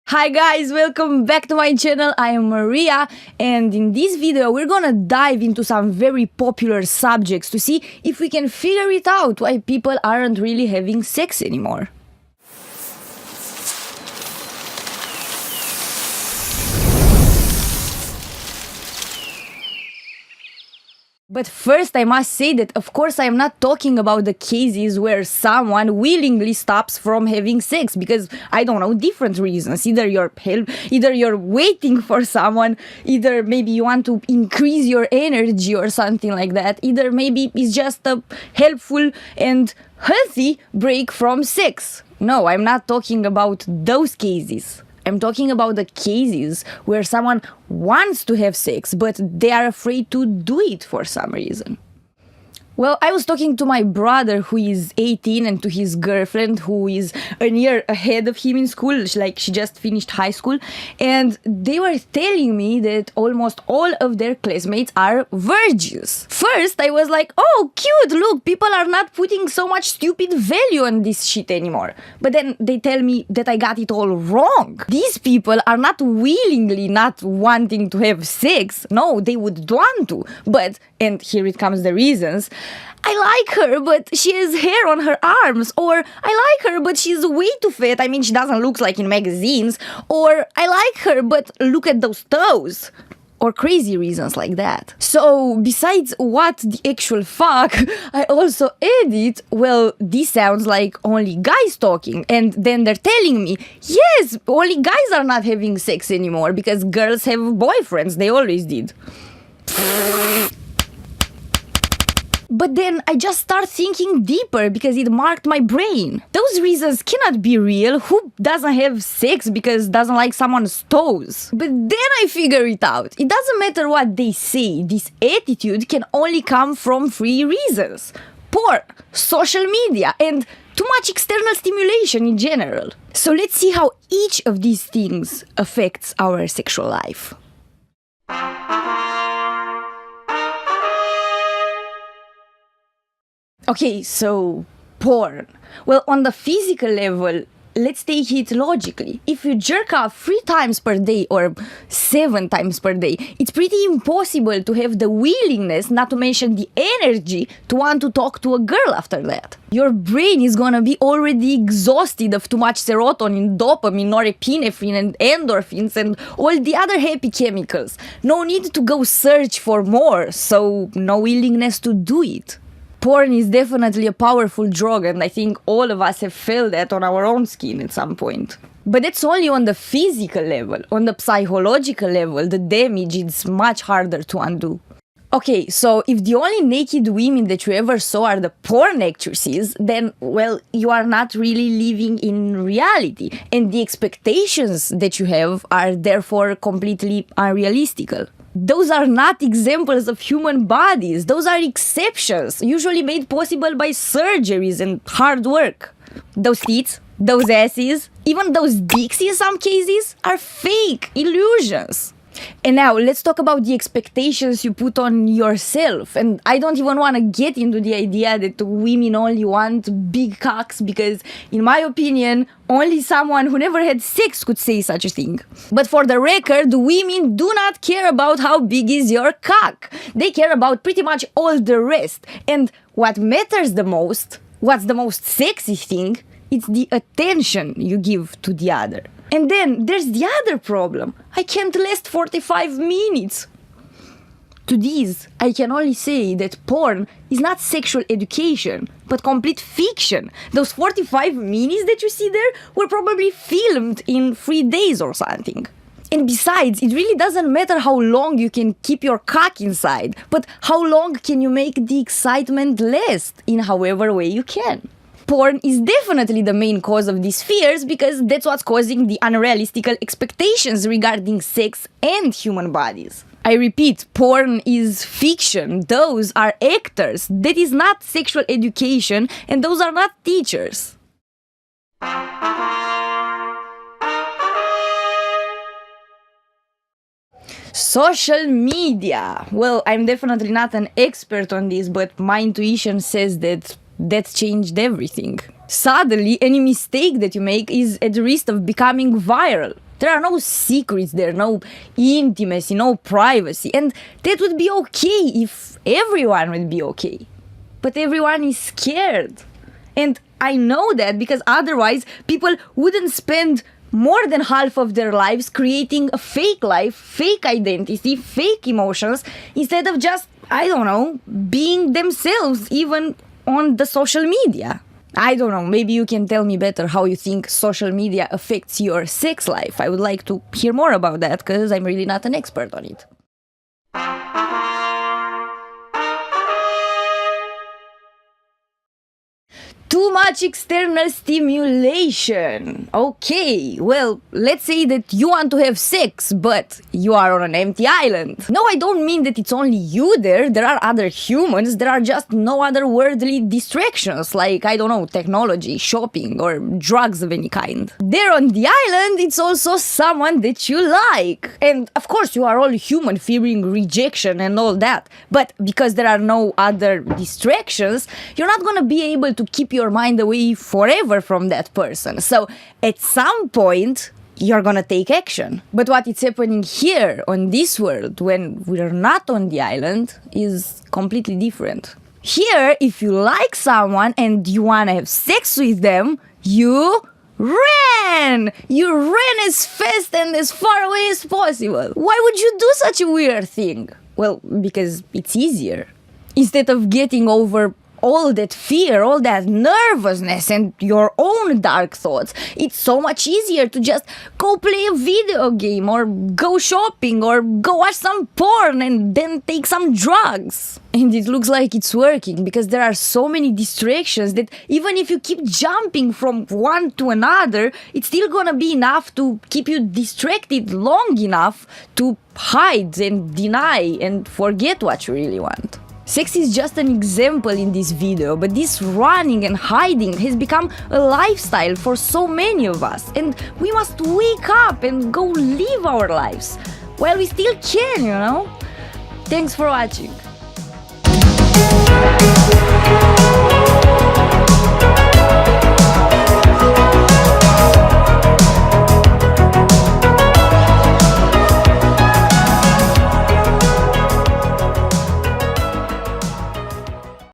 Hi guys, welcome back to my channel. I am Maria, and in this video we're gonna dive into some very popular subjects to see if we can figure it out why people aren't really having sex anymore. But first, I must say that, of course, I am not talking about the cases where someone willingly stops from having sex because, I don't know, different reasons. Either you're waiting for someone, either maybe you want to increase your energy or something like that. Either maybe it's just a helpful and healthy break from sex. No, I'm not talking about those cases. I'm talking about the cases where someone wants to have sex, but they are afraid to do it for some reason. Well, I was talking to my brother who is 18 and to his girlfriend who is a year ahead of him in school, she just finished high school, and they were telling me that almost all of their classmates are virgins. First, I was like, oh, cute, look, people are not putting so much stupid value on this shit anymore. But then they tell me that I got it all wrong. These people are not willingly not wanting to have sex. No, they would want to, but, and here it comes the reasons, I like her, but she has hair on her arms. Or I like her, but she's way too fat. I mean, she doesn't look like in magazines. Or I like her, but look at those toes. Or crazy reasons like that. So, besides what the actual fuck, I also added, well, this sounds like only guys talking. And then they're telling me, yes, only guys are not having sex anymore because girls have boyfriends. They always did. But then I just start thinking deeper because it marked my brain. Those reasons cannot be real. Who doesn't have sex because doesn't like someone's toes? But then I figure it out. It doesn't matter what they say. This attitude can only come from three reasons: porn, social media, and too much external stimulation in general. So let's see how each of these things affects our sexual life. Okay, so porn. Well, on the physical level, let's take it logically. If you jerk off 3 times per day or 7 times per day, it's pretty impossible to have the willingness, not to mention the energy, to want to talk to a girl after that. Your brain is gonna be already exhausted of too much serotonin, dopamine, norepinephrine, and endorphins, and all the other happy chemicals. No need to go search for more, so no willingness to do it. Porn is definitely a powerful drug, and I think all of us have felt that on our own skin at some point. But that's only on the physical level. On the psychological level, the damage is much harder to undo. Okay, so if the only naked women that you ever saw are the porn actresses, then, well, you are not really living in reality, and the expectations that you have are therefore completely unrealistic. Those are not examples of human bodies. Those are exceptions, usually made possible by surgeries and hard work. Those tits, those asses, even those dicks in some cases are fake illusions. And now let's talk about the expectations you put on yourself. And I don't even want to get into the idea that women only want big cocks because, in my opinion, only someone who never had sex could say such a thing. But for the record, women do not care about how big is your cock. They care about pretty much all the rest. And what matters the most, what's the most sexy thing, it's the attention you give to the other. And then there's the other problem. I can't last 45 minutes. To these, I can only say that porn is not sexual education, but complete fiction. Those 45 minutes that you see there were probably filmed in 3 days or something. And besides, it really doesn't matter how long you can keep your cock inside, but how long can you make the excitement last in however way you can. Porn is definitely the main cause of these fears because that's what's causing the unrealistic expectations regarding sex and human bodies. I repeat, porn is fiction. Those are actors. That is not sexual education, and those are not teachers. Social media. Well, I'm definitely not an expert on this, but my intuition says that's changed everything. Suddenly, any mistake that you make is at risk of becoming viral. There are no secrets there, no intimacy, no privacy. And that would be okay if everyone would be okay. But everyone is scared. And I know that because otherwise people wouldn't spend more than half of their lives creating a fake life, fake identity, fake emotions, instead of just, I don't know, being themselves even on the social media. I don't know, maybe you can tell me better how you think social media affects your sex life. I would like to hear more about that because I'm really not an expert on it. Too much external stimulation. Okay, well, let's say that you want to have sex, but you are on an empty island. No, I don't mean that it's only you there. There are other humans. There are just no other worldly distractions, like, I don't know, technology, shopping, or drugs of any kind. There on the island, it's also someone that you like. And of course, you are all human, fearing rejection and all that. But because there are no other distractions, you're not gonna be able to keep your mind away forever from that person. So at some point you're gonna take action. But what is happening here on this world when we're not on the island is completely different. Here, if you like someone and you wanna have sex with them, you ran! You ran as fast and as far away as possible. Why would you do such a weird thing? Well, because it's easier. Instead of getting over all that fear, all that nervousness and your own dark thoughts, it's so much easier to just go play a video game or go shopping or go watch some porn and then take some drugs. And it looks like it's working because there are so many distractions that even if you keep jumping from one to another, it's still gonna be enough to keep you distracted long enough to hide and deny and forget what you really want. Sex is just an example in this video, but this running and hiding has become a lifestyle for so many of us, and we must wake up and go live our lives while we still can, you know? Thanks for watching.